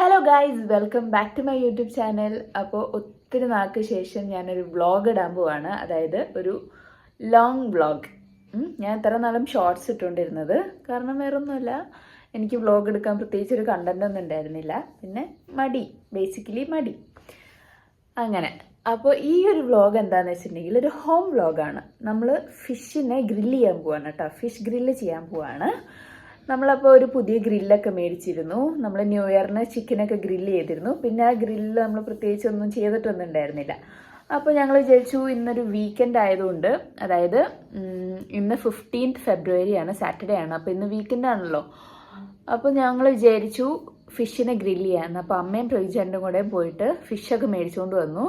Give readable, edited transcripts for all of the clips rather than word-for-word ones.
Hello guys, welcome back to my YouTube channel. അപ്പോൾ ഒത്തിരി നാൾക്ക് ശേഷം ഞാനൊരു വ്ളോഗ് ഇടാൻ പോവാണ്. അതായത് ഒരു ലോങ് വ്ളോഗ്. ഞാൻ ഇത്ര നാളും ഷോർട്സ് ഇട്ടുകൊണ്ടിരുന്നത്. കാരണം വേറൊന്നുമില്ല, എനിക്ക് വ്ളോഗ് എടുക്കാൻ പ്രത്യേകിച്ചൊരു കണ്ടന്റ് ഒന്നും ഉണ്ടായിരുന്നില്ല. പിന്നെ ബേസിക്കലി മടി അങ്ങനെ. അപ്പോൾ ഈ ഒരു വ്ളോഗ് എന്താണെന്ന് വെച്ചിട്ടുണ്ടെങ്കിൽ ഒരു ഹോം വ്ളോഗാണ്. നമ്മൾ ഫിഷിനെ ഗ്രില്ല് ചെയ്യാൻ പോവാണ് കേട്ടോ. ഫിഷ് ഗ്രില്ല് ചെയ്യാൻ പോവാണ്. നമ്മളപ്പോൾ ഒരു പുതിയ ഗ്രില്ലൊക്കെ മേടിച്ചിരുന്നു. നമ്മൾ ന്യൂ ഇയറിന് ചിക്കനൊക്കെ ഗ്രില്ല് ചെയ്തിരുന്നു. പിന്നെ ആ ഗ്രില്ല് നമ്മൾ പ്രത്യേകിച്ച് ഒന്നും ചെയ്തിട്ടൊന്നും ഉണ്ടായിരുന്നില്ല. അപ്പോൾ ഞങ്ങൾ വിചാരിച്ചു ഇന്നൊരു വീക്കെൻഡ് ആയതുകൊണ്ട്, അതായത് ഇന്ന് 15th ഫെബ്രുവരിയാണ്, സാറ്റർഡേ ആണ്. അപ്പോൾ ഇന്ന് വീക്കെൻഡ് ആണല്ലോ. അപ്പോൾ ഞങ്ങൾ വിചാരിച്ചു ഫിഷിനെ ഗ്രില്ല് ചെയ്യാമെന്ന്. അപ്പോൾ അമ്മയും പ്രൊജൻറ്റും കൂടെ പോയിട്ട് ഫിഷൊക്കെ മേടിച്ചുകൊണ്ട് വന്നു.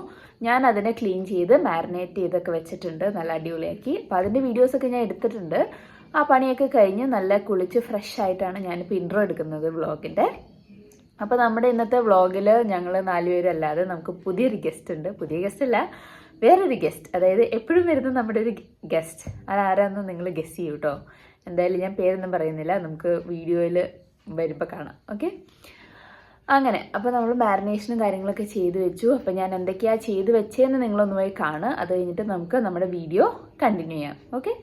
ഞാൻ അതിനെ ക്ലീൻ ചെയ്ത് മാരിനേറ്റ് ചെയ്തൊക്കെ വെച്ചിട്ടുണ്ട്, നല്ല അടിപൊളിയാക്കി. അപ്പോൾ അതിൻ്റെ വീഡിയോസൊക്കെ ഞാൻ എടുത്തിട്ടുണ്ട്. ആ പണിയൊക്കെ കഴിഞ്ഞ് നല്ല കുളിച്ച് ഫ്രഷ് ആയിട്ടാണ് ഞാനിപ്പോൾ ഇൻട്രോ എടുക്കുന്നത് വ്ളോഗിൻ്റെ. അപ്പോൾ നമ്മുടെ ഇന്നത്തെ വ്ളോഗിൽ ഞങ്ങൾ 4 പേരല്ലാതെ നമുക്ക് പുതിയൊരു ഗസ്റ്റ് ഉണ്ട്. പുതിയ ഗസ്റ്റ് അല്ല, വേറൊരു ഗസ്റ്റ്. അതായത് എപ്പോഴും വരുന്ന നമ്മുടെ ഒരു ഗസ്റ്റ്. അതാരാന്ന് നിങ്ങൾ ഗസ് ചെയ്യൂ കേട്ടോ. എന്തായാലും ഞാൻ പേരൊന്നും പറയുന്നില്ല, നമുക്ക് വീഡിയോയിൽ വരുമ്പോൾ കാണാം. ഓക്കെ, അങ്ങനെ. അപ്പോൾ നമ്മൾ മാരിനേഷനും കാര്യങ്ങളൊക്കെ ചെയ്ത് വെച്ചു. അപ്പോൾ ഞാൻ എന്തൊക്കെയാണ് ചെയ്ത് വെച്ചതെന്ന് നിങ്ങളൊന്ന് പോയി കാണുക. അത് കഴിഞ്ഞിട്ട് നമുക്ക് നമ്മുടെ വീഡിയോ കണ്ടിന്യൂ ചെയ്യാം. ഓക്കെ.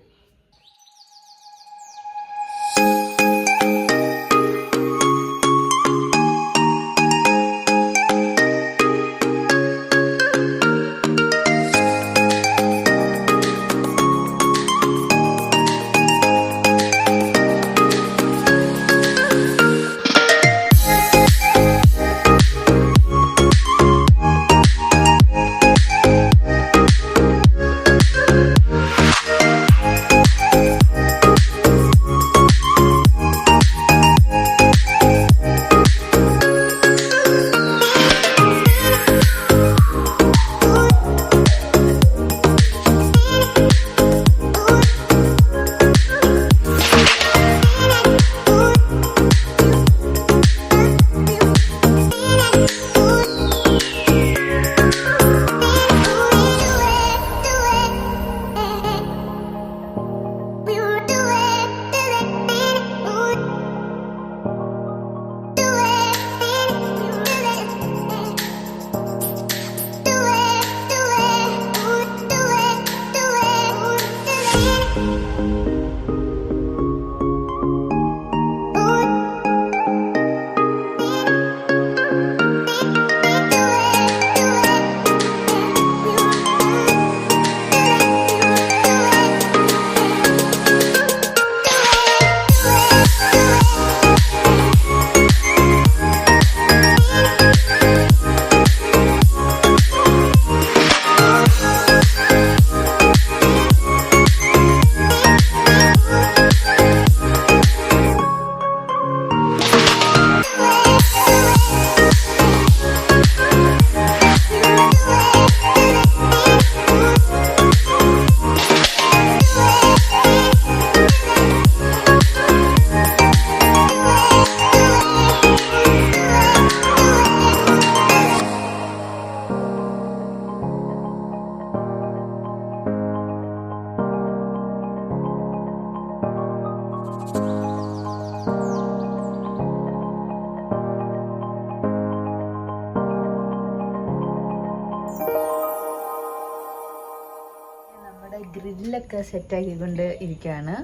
ഗ്രില്ലൊക്കെ സെറ്റ് ആക്കിക്കൊണ്ട് ഇരിക്കുകയാണ്.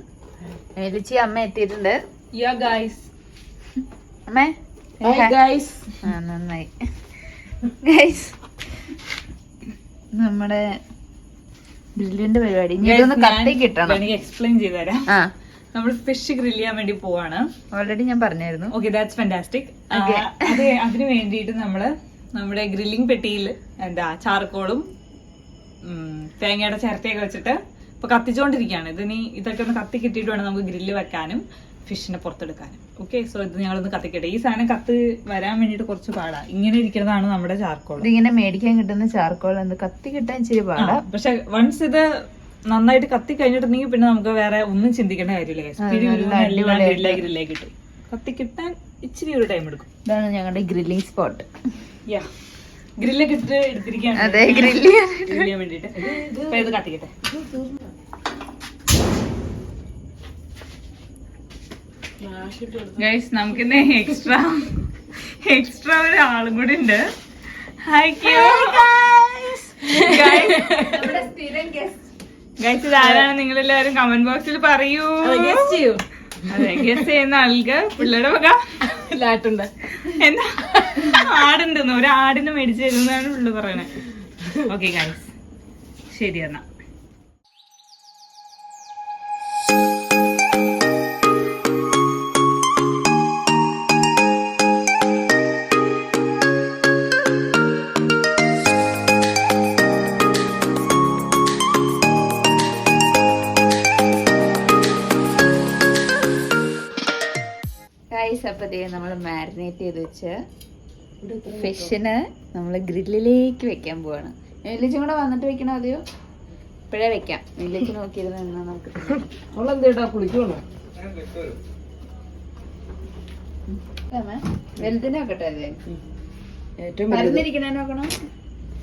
ലിച്ചി അമ്മ എത്തിയിട്ടുണ്ട്. അമ്മേ നന്നായി. ഗൈസ്, നമ്മുടെ ഗ്രില്ലിന്റെ പരിപാടി ഇതൊന്ന് കത്തി കിട്ടണം. എക്സ്പ്ലെയിൻ ചെയ്തുതരാം. നമ്മൾ ഫിഷ് ഗ്രില്ല് ചെയ്യാൻ വേണ്ടി പോവാണ്. ഓൾറെഡി ഞാൻ പറഞ്ഞായിരുന്നു. Okay, that's fantastic. അതിന് വേണ്ടിയിട്ട് നമ്മള് നമ്മുടെ ഗ്രില്ലിംഗ് പെട്ടിയിൽ ചാർക്കോളും തേങ്ങയുടെ ചിരട്ടയൊക്കെ വെച്ചിട്ട് ഇപ്പൊ കത്തിച്ചുകൊണ്ടിരിക്കുകയാണ്. ഇതൊക്കെ ഒന്ന് കത്തി കിട്ടിയിട്ട് വേണം നമുക്ക് ഗ്രില്ല് വെക്കാനും ഫിഷിനെ പുറത്തെടുക്കാനും. ഓക്കെ, സോ ഇത് ഞങ്ങളൊന്ന് കത്തിക്കട്ടെ. ഈ സാധനം കത്ത് വരാൻ വേണ്ടിട്ട് കുറച്ച് പാടാ. ഇങ്ങനെ ഇരിക്കുന്നതാണ് നമ്മുടെ ചാർക്കോൾ. ഇതിങ്ങനെ മേടിക്കാൻ കിട്ടുന്ന ചാർക്കോൾ കത്തി കിട്ടാൻ ഇച്ചിരി പാടാ. പക്ഷെ വൺസ് ഇത് നന്നായിട്ട് കത്തി കഴിഞ്ഞിട്ടുണ്ടെങ്കിൽ പിന്നെ നമുക്ക് വേറെ ഒന്നും ചിന്തിക്കേണ്ട കാര്യമില്ല. ഗ്രില്ലേക്ക് കിട്ടും. കത്തി കിട്ടാൻ ഇച്ചിരി ഒരു ടൈം എടുക്കും. ഇതാണ് ഞങ്ങളുടെ ഗ്രില്ലിംഗ് സ്പോട്ട്. ഗ്രില്ലൊക്കെ ഇട്ട് എടുത്തിരിക്കുകയാണ്. അതെ, ഗ്രില്ല് ചെയ്യാൻ വേണ്ടിട്ട്. ഇത് കത്തിക്കട്ടെ. ഗൈസ് നമുക്കിന്ന് എക്സ്ട്രാ ഒരാളും കൂടി ഉണ്ട്. ഗൈസ് ഇതാരാണ് നിങ്ങളെല്ലാവരും കമന്റ് ബോക്സിൽ പറയൂ. അതെ, ഗസ് ചെയ്യുന്ന ആൾക്ക് പിള്ളേരുടെ വക ലാട്ടുണ്ട്. എന്താ ആടുണ്ടെന്ന്, ഒരു ആടിനെ മേടിച്ചു തരുന്നതാണ് പിള്ളേർ പറയണേ. ഓക്കെ ഗൈസ്, ശരി എന്നാ. അപ്പോൾ നമ്മൾ മാരിനേറ്റ് ചെയ്ത് വെച്ച് ഫിഷിന് നമ്മൾ ഗ്രില്ലിലേക്ക് വെക്കാൻ പോവാണ്. നെല്ലിച്ചും കൂടെ വന്നിട്ട് വെക്കണോ അതെയോ ഇപ്പോഴേ വെക്കാം? നെല്ലിച്ച് നോക്കിയിരുന്ന എന്നാ നമുക്ക് വലുതിനെ വെക്കട്ടെ? അതെ, ഏറ്റവും മരുന്നിരിക്കണേ നോക്കണം.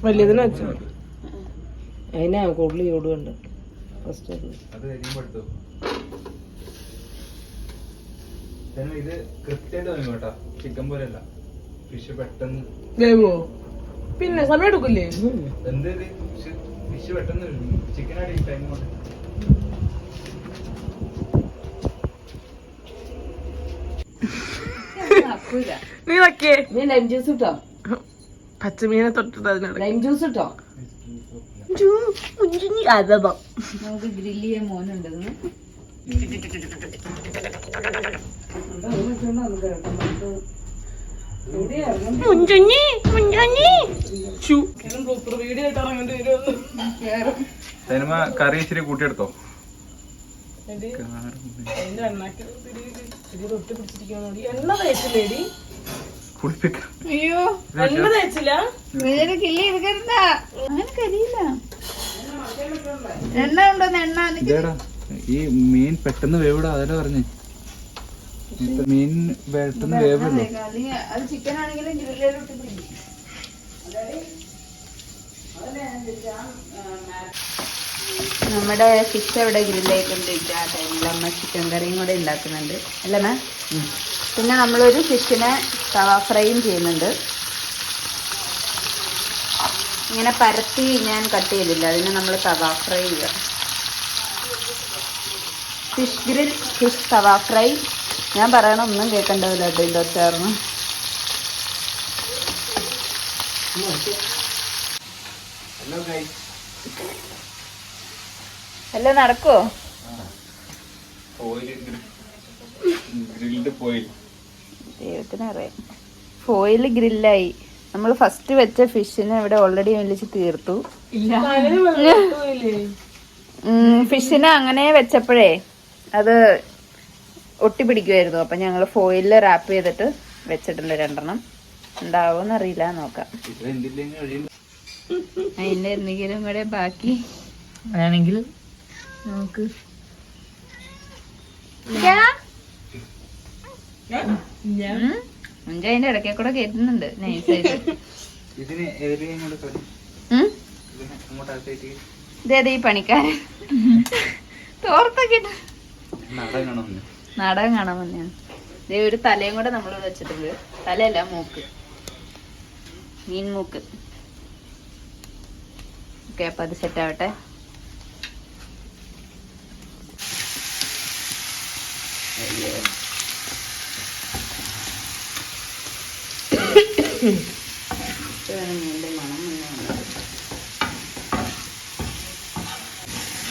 വലിയതിനെ വെച്ചോ, അതിനാ കൂടുതൽ ചൂടുണ്ട്. ഇത് കൃത്യമായിട്ട് കേട്ടോ, ചിക്കൻ പോലെയല്ല. ഫിഷ് പെട്ടെന്ന് വേവോ? പിന്നെ സമയം എടുക്കില്ലേ? എന്ത് ഫിഷ് പെട്ടെന്ന് ചിക്കനായിട്ട് ടൈം കൊണ്ട്. നീ വക്കേ, നീ ലൈം ജ്യൂസ് ഇട്ടോ, പച്ചമീനെ തൊട്ടിട്ട് അതിനാണ് ലൈം ജ്യൂസ് ഇട്ടോ. നമുക്ക് ഗ്രില്ല് ചെയ്യാൻ മോനുണ്ട്. സിനിമ കറി ഇച്ചിരി കൂട്ടിയെടുത്തോ. അയ്യോ വേറെ കിള്ളി എടുക്കണ്ട, അങ്ങനെ കരിയില്ല. എണ്ണ ഉണ്ടോന്ന്? എണ്ണ ഈ മീൻ പെട്ടെന്ന് വേവിടാ, അതല്ലേ പറഞ്ഞേ. മീൻ പെട്ടെന്ന് വേവുള്ളൂ. അത് ചിക്കൻ ആണെങ്കിലും ഗ്രില്ലിലോട്ട് നമ്മുടെ ഫിഷ് അവിടെ ഗ്രില്ലായിക്കൊണ്ടിരിക്കുക. ആ ടൈമിൽ അമ്മ ചിക്കൻ കറിയും കൂടെ ഉണ്ടാക്കുന്നുണ്ട് അല്ലേ മാം? പിന്നെ നമ്മളൊരു ഫിഷിനെ തവ ഫ്രൈയും ചെയ്യുന്നുണ്ട്. ഇങ്ങനെ പരത്തി ഞാൻ കട്ട് ചെയ്തില്ല, അതിനെ നമ്മൾ തവ ഫ്രൈ ചെയ്യുക. ഫിഷ് ഗ്രിൽ, ഫിഷ് തവ ഫ്രൈ. ഞാൻ പറയണ ഒന്നും കേൾക്കണ്ടല്ലോ ഇതിൻ്റെ ചേർന്ന്. എല്ലാം നടക്കുവോ? ദൈവത്തിനറിയാം. ഫോയിൽ ഗ്രില്ലായി. നമ്മൾ ഫസ്റ്റ് വെച്ച ഫിഷിനെ ഇവിടെ ഓൾറെഡി വലിച്ച് തീർത്തു. ഫിഷിനെ അങ്ങനെ വെച്ചപ്പോഴേ അത് ഒട്ടിപ്പിടിക്കുമായിരുന്നു. അപ്പം ഞങ്ങൾ ഫോയിലിൽ റാപ്പ് ചെയ്തിട്ട് വെച്ചിട്ടുണ്ട് 2 ഉണ്ടാവുമെന്നറിയില്ല, നോക്കാം. അതിൻ്റെ എന്തെങ്കിലും കൂടെ ബാക്കി ആണെങ്കിൽ നോക്ക്. മുഞ്ച അതിന്റെ ഇടയ്ക്കെ കൂടെ കേട്ടുന്നുണ്ട് നൈസായിട്ട്. ഇതേത് ഈ പണിക്കാരൻ തോർത്തൊക്കെ നാടകം കാണാൻ വന്നെയാണ്. ഇതേ ഒരു തലയും കൂടെ നമ്മൾ വെച്ചിട്ടുണ്ട്. തലയല്ല, മൂക്ക്, മീൻ മൂക്ക്. ഓക്കെ, അപ്പൊ അത് സെറ്റ് ആവട്ടെ.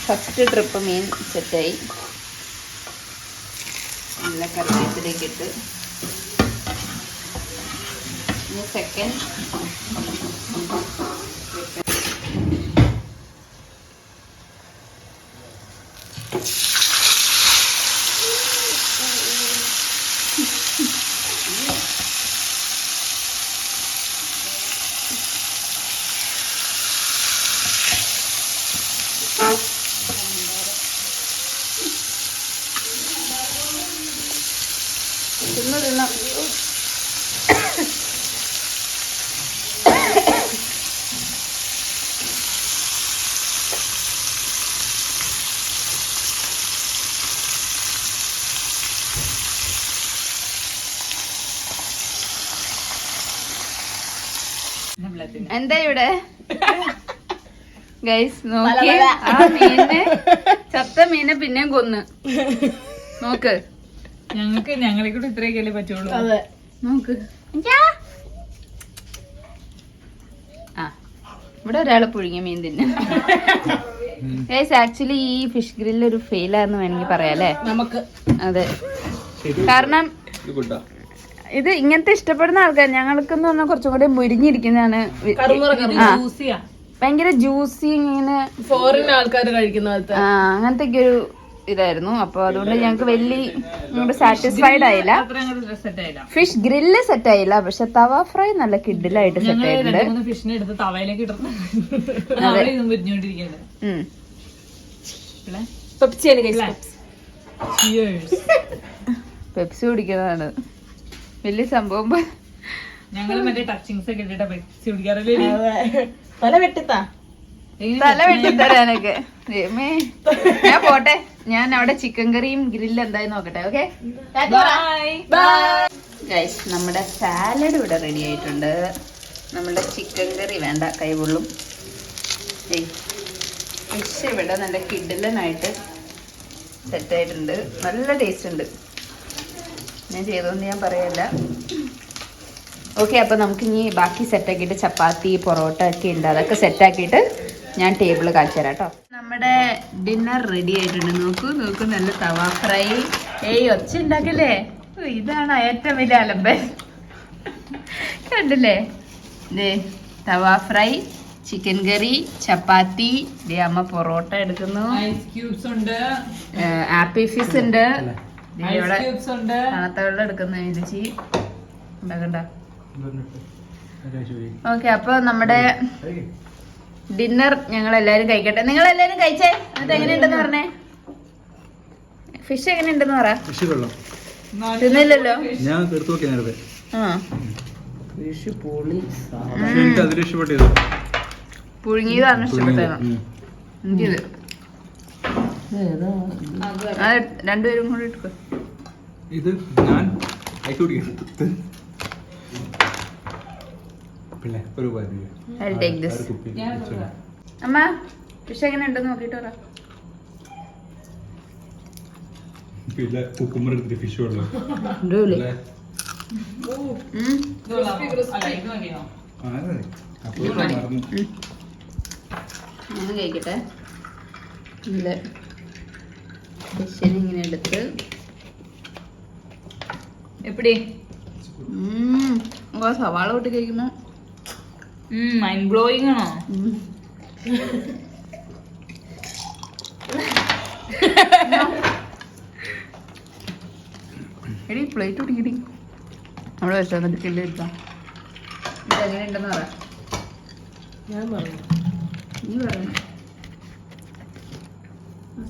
ഫസ്റ്റ് ട്രിപ്പ് മീൻ സെറ്റായി. നല്ല കറിവേപ്പിലേക്ക് ഇട്ട് ഇനി സെക്കൻഡ് എന്താ ഇവിടെ ഗൈസ് നോക്കി ആ മീനെ ചത്ത മീനെ പിന്നെയും കൊന്ന് നോക്ക്. ഞങ്ങളെ കൂടെ ഇത്രയൊക്കെയല്ലേ പറ്റുള്ളൂ. നോക്ക്. ആ ഇവിടെ ഒരാളെ പുഴുങ്ങിയ മീൻ തിന്നെ. ഗൈസ് ആക്ച്വലി ഈ ഫിഷ് ഗ്രില്ല് ഒരു ഫെയിലാന്ന് വേണമെങ്കിൽ പറയാം അല്ലേ നമുക്ക്. അതെ, കാരണം ഇത് ഇങ്ങനത്തെ ഇഷ്ടപ്പെടുന്ന ആൾക്കാർ, ഞങ്ങൾക്കെന്ന് പറഞ്ഞാൽ കുറച്ചും കൂടി മുരിഞ്ഞിരിക്കുന്നതാണ്. ഭയങ്കര ജ്യൂസി ഇങ്ങനെ ഫോറിൻ ആൾക്കാർ കഴിക്കുന്ന അങ്ങനത്തെ ഒരു ഇതായിരുന്നു. അപ്പൊ അതുകൊണ്ട് ഞങ്ങക്ക് വലിയ സാറ്റിസ്ഫൈഡ് ആയില്ല. ഫിഷ് ഗ്രില്ല് സെറ്റ് ആയില്ല, പക്ഷെ തവ ഫ്രൈ നല്ല കിഡിലായിട്ട് സെറ്റ് ആയിട്ടുണ്ട്. ഫിഷിനെ എടുത്ത് തവയിലേക്ക് പെപ്സി കുടിക്കുന്നതാണ് വലിയ സംഭവം. ഞങ്ങള് മറ്റേ ടച്ചിങ്സ് ഒക്കെ ഇട്ടിട്ട് പെപ്സി കുടിക്കാറില്ലേ? തല വെട്ടിത്താ തരാനൊക്കെ. ഞാൻ പോട്ടെ, ഞാൻ അവിടെ ചിക്കൻ കറിയും ഗ്രില്ല് എന്തായി നോക്കട്ടെ. ഓക്കെ ഗൈസ്, നമ്മുടെ സാലഡ് ഇവിടെ റെഡി ആയിട്ടുണ്ട്. നമ്മുടെ ചിക്കൻ കറി വേണ്ട, കൈപൊള്ളും. ഫിഷ് ഇവിടെ നല്ല കിഡിലനായിട്ട് സെറ്റായിട്ടുണ്ട്. നല്ല ടേസ്റ്റ് ഉണ്ട്. ഞാൻ ചെയ്തോണ്ട് ഞാൻ പറയല്ല. ഓക്കെ, അപ്പൊ നമുക്ക് ഇനി ബാക്കി സെറ്റാക്കിയിട്ട് ചപ്പാത്തി പൊറോട്ട ഒക്കെ ഉണ്ട്, അതൊക്കെ സെറ്റാക്കിയിട്ട് ഞാൻ ടേബിള് കാണിച്ചു തരാം കേട്ടോ. നമ്മുടെ ഡിന്നർ റെഡി ആയിട്ടുണ്ട്. നോക്കൂ നോക്കൂ, നല്ല തവ ഫ്രൈ. ഒച്ച ഉണ്ടാക്കില്ലേ? ഇതാണ് ഏറ്റവും വലിയ അലമ്പൻ. കണ്ടില്ലേ? തവ ഫ്രൈ, ചിക്കൻ കറി, ചപ്പാത്തി, അമ്മ പൊറോട്ട എടുക്കുന്നു, ഐസ് ക്യൂബ്സ് ഉണ്ട്, ആപ്പി ഫിസ് ഉണ്ട്, തണുത്ത വെള്ളം എടുക്കുന്ന ഇതിച്ചി ഉണ്ടാക്കണ്ട. ഓക്കെ, അപ്പൊ നമ്മുടെ ഡിന്നർ ഞങ്ങൾ എല്ലാരും കഴിക്കട്ടെ. നിങ്ങൾ എല്ലാരും കഴിച്ചേ? അത് എങ്ങനെയുണ്ടെന്ന് പറഞ്ഞേ. ഫിഷ് എങ്ങനെയുണ്ടെന്ന് പറ. തിന്നില്ലല്ലോ ഞാൻ എടുത്തു നോക്കി നേരത്തെ. ഫിഷ് പൊളി. എനിക്ക് അതിൽ ഇഷ്ടപ്പെട്ടത് പുഴുങ്ങിയതാണ് ഇഷ്ടപ്പെട്ടത് എനിക്കിത്. രണ്ടുപേരും കൂടി എടുക്ക. ഇത് ഞാൻ അയച്ചുകൊടുക്കുന്നത് ഒരു അമ്മ ഫിഷ് എങ്ങനെ ഉണ്ടെന്ന് നോക്കിട്ട് പറ. പിന്നെ കുക്കുമ്പർ എടുത്തിട്ട് ഫിഷ് വെള്ളം ഞാൻ കഴിക്കട്ടെ. ഫിഷിനെ ഇങ്ങനെ എടുത്ത് എപ്പടി സവാള കൂട്ടി കഴിക്കുമ്പോ മൈൻഡ് ബ്ലോയിങ് ആണോ? എടി പ്ലേറ്റ് കുടിക്കടി. അവിടെ വെച്ചാൽ മതി, കില്ല് എടുക്കാം. ഇതെങ്ങനെ ഉണ്ടെന്ന് പറ. നീ പറഞ്ഞു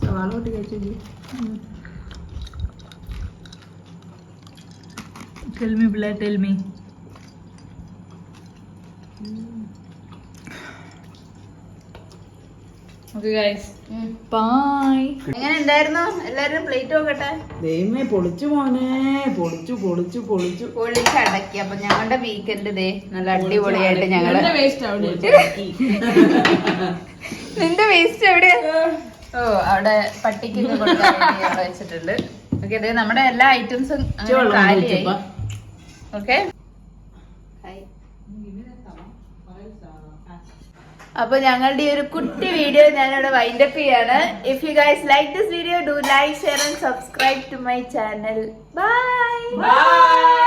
സവാള കൂട്ടി കഴിച്ചു. Tell me, Blair, tell me. Okay guys, bye. എങ്ങനെ ഉണ്ടായിരുന്നു? എല്ലാരും പ്ലേറ്റ് നോക്കട്ടെ. ദൈവമേ, പൊളിച്ചു മോനെ, പൊളിച്ചു പൊളിച്ചു പൊളിച്ചു പൊളിച്ചടക്കി. അപ്പൊ ഞങ്ങളുടെ വീക്കെൻഡ് ദേ നല്ല അടിപൊളിയായിട്ട് ഞങ്ങള്. നിന്റെ വേസ്റ്റ് എവിടെയാ? ഓ, അവിടെ പട്ടിക്ക് കൊടുക്കാൻ വേണ്ടി അവിടെ വെച്ചിട്ടുണ്ട്. ഓക്കെ, അതെ നമ്മുടെ എല്ലാ ഐറ്റംസും കാലിയായി. ഓക്കെ, അപ്പൊ ഞങ്ങളുടെ ഈ ഒരു കുട്ടി വീഡിയോ ഞാനിവിടെ വൈൻഡപ്പ് ചെയ്യാണ്. If you guys like this video, do like, share and subscribe to my channel. By.